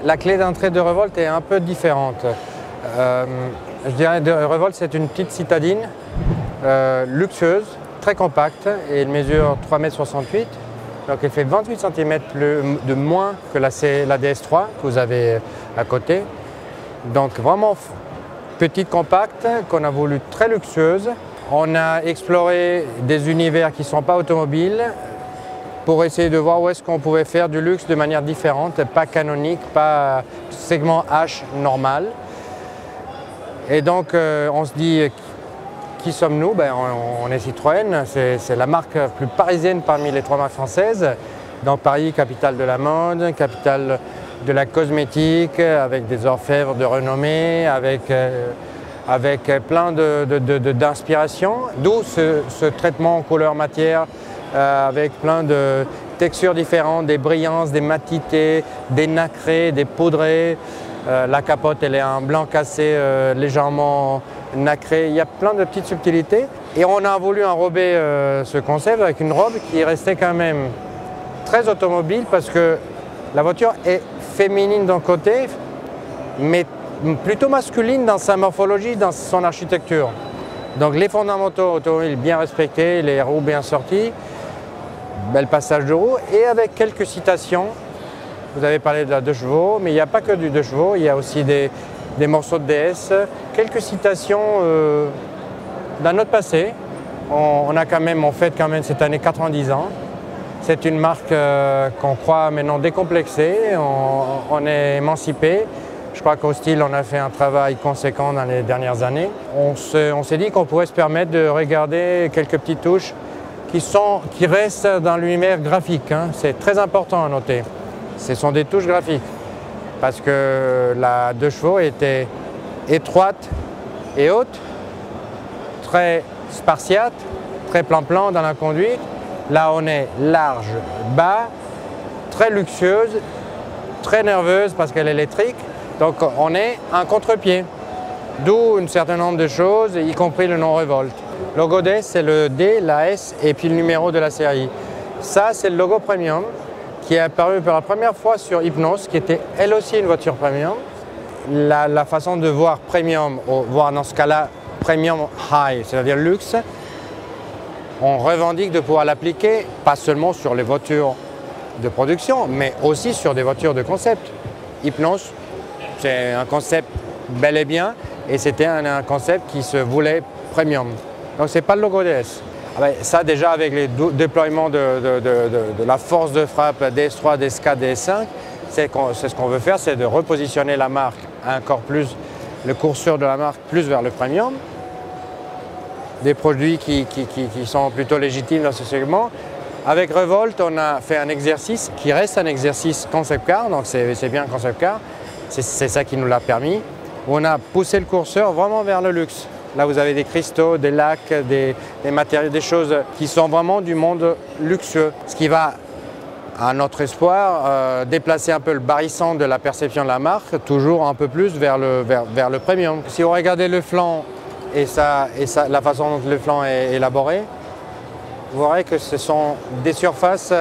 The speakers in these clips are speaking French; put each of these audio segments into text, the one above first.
La clé d'entrée de Revolt est un peu différente. Je dirais que Revolt, c'est une petite citadine luxueuse, très compacte, et elle mesure 3,68 m. Donc elle fait 28 cm de moins que la DS3 que vous avez à côté. Donc vraiment petite, compacte, qu'on a voulu très luxueuse. On a exploré des univers qui ne sont pas automobiles pour essayer de voir où est-ce qu'on pouvait faire du luxe de manière différente, pas canonique, pas segment H normal. Et donc on se dit, qui sommes-nous? On est Citroën, c'est la marque la plus parisienne parmi les 3 marques françaises. Donc Paris, capitale de la mode, capitale de la cosmétique, avec des orfèvres de renommée, avec plein d'inspiration, d'où ce traitement en couleur matière, avec plein de textures différentes, des brillances, des matités, des nacrés, des poudrés. La capote, elle est en blanc cassé, légèrement nacré. Il y a plein de petites subtilités. Et on a voulu enrober ce concept avec une robe qui restait quand même très automobile parce que la voiture est féminine d'un côté, mais plutôt masculine dans sa morphologie, dans son architecture. Donc les fondamentaux automobiles bien respectés, les roues bien sorties, bel passage de roues et avec quelques citations. Vous avez parlé de la 2 chevaux, mais il n'y a pas que du 2 chevaux, il y a aussi des morceaux de DS, quelques citations d'un autre passé. On fête quand même cette année 90 ans. C'est une marque qu'on croit maintenant décomplexée, on est émancipé. Je crois qu'au style, on a fait un travail conséquent dans les dernières années. On s'est dit qu'on pourrait se permettre de regarder quelques petites touches qui restent dans l'univers graphique, hein. C'est très important à noter. Ce sont des touches graphiques parce que la 2 chevaux était étroite et haute, très spartiate, très plan-plan dans la conduite. Là, on est large, bas, très luxueuse, très nerveuse parce qu'elle est électrique. Donc, on est un contre-pied. D'où un certain nombre de choses, y compris le nom Revolt. Le logo DS, c'est le D, la S et puis le numéro de la série. Ça, c'est le logo Premium qui est apparu pour la première fois sur Hypnos, qui était elle aussi une voiture Premium. La façon de voir Premium, voire dans ce cas-là Premium High, c'est-à-dire luxe, on revendique de pouvoir l'appliquer pas seulement sur les voitures de production, mais aussi sur des voitures de concept. Hypnos, c'est un concept bel et bien, et c'était un concept qui se voulait premium. Donc ce n'est pas le logo DS. Ça déjà avec les déploiements de la force de frappe DS3, DS4, DS5, c'est ce qu'on veut faire, c'est de repositionner la marque encore plus, le curseur de la marque plus vers le premium. Des produits qui sont plutôt légitimes dans ce segment. Avec Revolt, on a fait un exercice qui reste un exercice concept car, donc c'est bien un concept car, c'est ça qui nous l'a permis. On a poussé le curseur vraiment vers le luxe. Là, vous avez des cristaux, des lacs, des matériaux, des choses qui sont vraiment du monde luxueux. Ce qui va, à notre espoir, déplacer un peu le barrissant de la perception de la marque, toujours un peu plus vers le premium. Si vous regardez le flanc et la façon dont le flanc est élaboré, vous verrez que ce sont des surfaces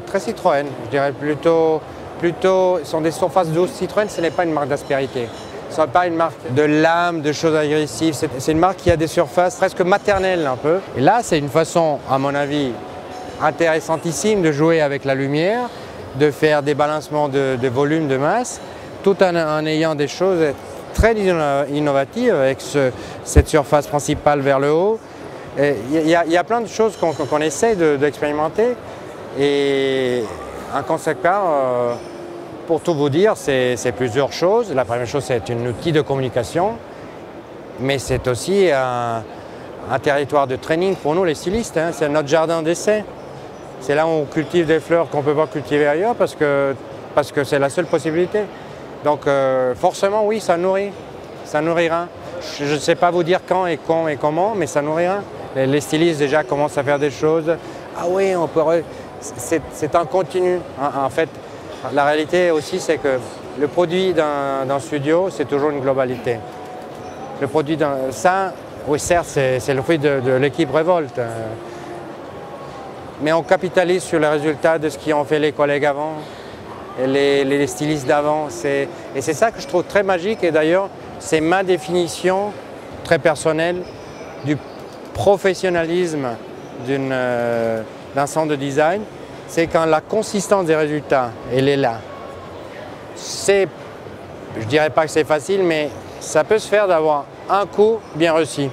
très Citroën. Je dirais plutôt ce sont des surfaces douces. Citroën, ce n'est pas une marque d'aspérité. Ce n'est pas une marque de lame, de choses agressives. C'est une marque qui a des surfaces presque maternelles un peu. Et là, c'est une façon, à mon avis, intéressantissime de jouer avec la lumière, de faire des balancements de volume, de masse, tout en ayant des choses très innovatives avec cette surface principale vers le haut. Il y a plein de choses qu'on essaie d'expérimenter. Et un concept car, pour tout vous dire, c'est plusieurs choses. La première chose, c'est un outil de communication, mais c'est aussi un territoire de training pour nous, les stylistes, hein. C'est notre jardin d'essai. C'est là où on cultive des fleurs qu'on ne peut pas cultiver ailleurs parce que c'est la seule possibilité. Donc forcément, oui, ça nourrit. Ça nourrira. Je ne sais pas vous dire quand et comment, mais ça nourrira. Les stylistes déjà commencent à faire des choses. Ah oui, on peut... C'est un continu. En fait, la réalité aussi, c'est que le produit d'un studio, c'est toujours une globalité. Le produit ça, oui, certes, c'est le fruit de l'équipe Revolt. Mais on capitalise sur les résultats de ce qu'ont fait les collègues avant. les stylistes d'avant. Et c'est ça que je trouve très magique. Et d'ailleurs, c'est ma définition très personnelle du professionnalisme d'un centre de design. C'est quand la consistance des résultats, elle est là. Je ne dirais pas que c'est facile, mais ça peut se faire d'avoir un coup bien réussi.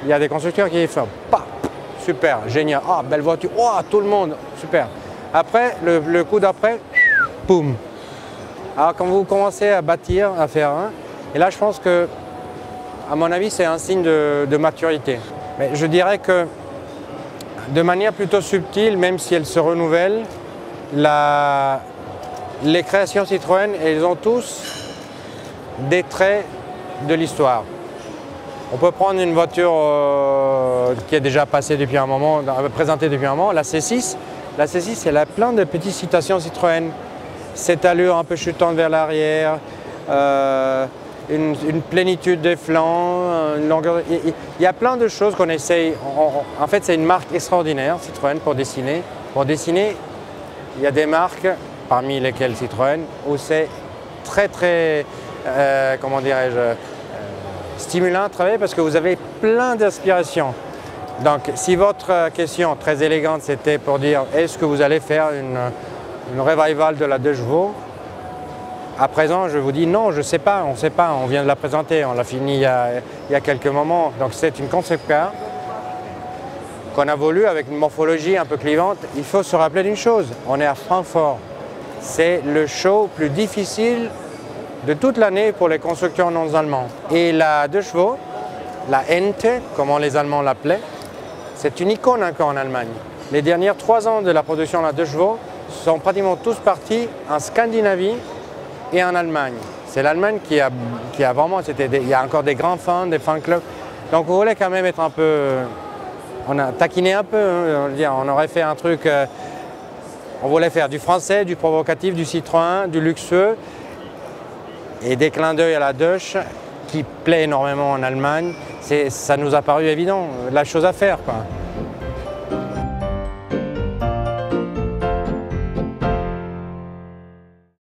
Il y a des constructeurs qui font paf, super, génial, ah, belle voiture, oh, tout le monde, super. Après, le coup d'après, boum. Alors quand vous commencez à bâtir, à faire un, et là je pense que, à mon avis, c'est un signe de maturité. Mais je dirais que de manière plutôt subtile, même si elles se renouvellent, les créations Citroën, elles ont tous des traits de l'histoire. On peut prendre une voiture qui est déjà passée depuis un moment, présentée depuis un moment, la C6. La C6, elle a plein de petites citations Citroën. Cette allure un peu chutante vers l'arrière, une plénitude des flancs, une longueur. Il y a plein de choses qu'on essaye. En fait, c'est une marque extraordinaire, Citroën, pour dessiner. Pour dessiner, il y a des marques, parmi lesquelles Citroën, où c'est très, comment dirais-je, stimulant à travailler parce que vous avez plein d'inspiration. Donc, si votre question très élégante, c'était pour dire est-ce que vous allez faire une revival de la 2 chevaux, à présent, je vous dis non, je ne sais pas, on ne sait pas, on vient de la présenter, on l'a fini il y a quelques moments. Donc, c'est une concept car qu'on a voulu avec une morphologie un peu clivante. Il faut se rappeler d'une chose, on est à Francfort. C'est le show plus difficile de toute l'année pour les constructeurs non allemands. Et la 2 chevaux, la Ente, comme les Allemands l'appelaient, c'est une icône encore en Allemagne. Les dernières 3 ans de la production de la 2 chevaux sont pratiquement tous partis en Scandinavie et en Allemagne. C'est l'Allemagne qui a vraiment, il y a encore des grands fans, des fan clubs. Donc on voulait quand même être un peu, on a taquiné un peu, on aurait fait un truc, on voulait faire du français, du provocatif, du Citroën, du luxueux et des clins d'œil à la Deutsch qui plaît énormément en Allemagne. Ça nous a paru évident, la chose à faire, quoi.